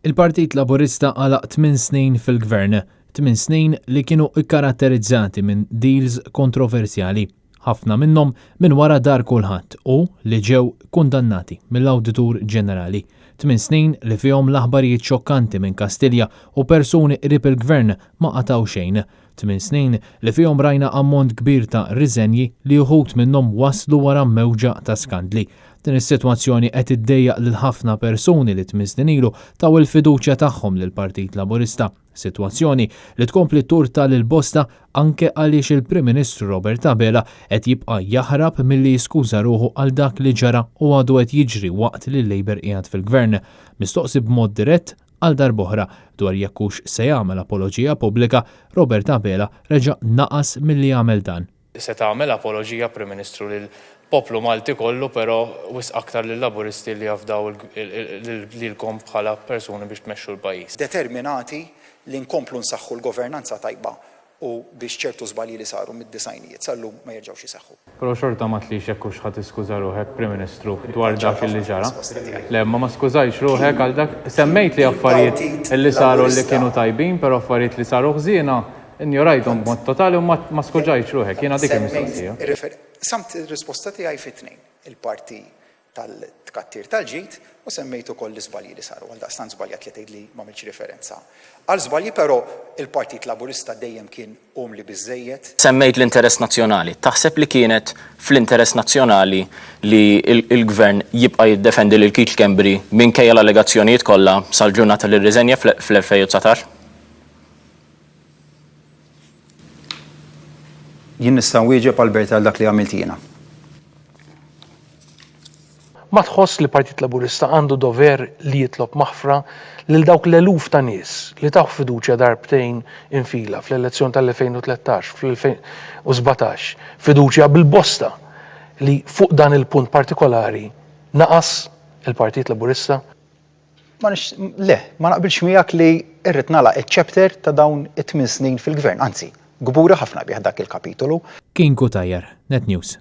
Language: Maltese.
Il-Partit Laburista għalaq 8 snin fil-gvern, 8 snin li kienu ikkaratterizzati minn deals kontroversjali, ħafna minnhom minn wara dar kulħadd u li ġew kundannati mill-Awditur Ġenerali. 8 snin li fihom l-aħbarijiet xokkanti minn Kastilja u persuni qrib il-gvern ma qataw xejn. 8 snin li fihom rajna ammont kbir ta' riżenji li uħud minnhom waslu wara mewġa ta' skandli. Din is-sitwazzjoni qed iddejjaq lil ħafna persuni li tmiżnin ilu taw il-fiduċja tagħhom lill-Partit Laburista. Sitwazzjoni li tkompli turta lil bosta anke għaliex il-Prim Ministru Robert Abela qed jibqa' jaħrab milli jiskuża ruħu għal dak li ġara u għadu qed jiġri waqt li l-Labor qiegħed fil-Gvern. Mistoqsi b'mod dirett għal darb'oħra dwar jekk hux se jagħmel apoloġija pubblika, Robert Abela reġa' naqas milli jagħmel dan. Se tagħmel apoloġija Prim Ministru lil poplu Malti kollu, però wisq aktar lil Laburisti li jafdaw lilkom bħala persuni biex tmexxu l-pajjiż. Determinati li nkomplu nsaħħu l-governanza tajba u biex ċertu żbalji li saru mid-disajnijiet sallum ma jerġgħux isaħħu. Però xorta ma tlix jekk hux ħadd iskuża ruħek Prim Ministru dwar dak li ġara. Le ma skużajx ruħek għal dak semmejt li affarijiet li saru li kienu tajbin, però affarijiet li saru ħżiena injorajthom b'mod totali u ma skużajx ruħek. Jiena dik il-mistoqsija. Samt ir-risposta tiegħi fit-tnejn, il-parti tal-tkattir tal-ġid u semmejt ukoll l-iżbalji li saru għal daqstant żbaljat li tgħidli m'għamilx referenza. Għal żbalji però il-Partit Laburista dejjem kien umli biżżejjed. Semmejt l-interess nazzjonali. Taħseb li kienet fl-interess nazzjonali li l-Gvern jibqa' jiddefendi lil Keith Kembri minkejja l-allegazzjonijiet kollha sal-ġurnata li rriżenja fl-2019? Jien nista' nwieġeb Albert għal dak li għamilt jiena. Ma tħoss li Partit Laburista għandu dover li jitlob maħfra lil dawk l-eluf ta' nies li taw fiduċja darbtejn infila fl-elezzjoni tal-2013, fl-2017, fiduċja bil-bosta li fuq dan il-punt partikolari naqas il-Partit Laburista? Le, ma naqbilx miegħek li irrid nagħlaq iċ-chapter ta' dawn it-8 snin fil-gvern, anzi, gbura ħafna bih dak il-kapitolu. Kien Kutajjar, Net News.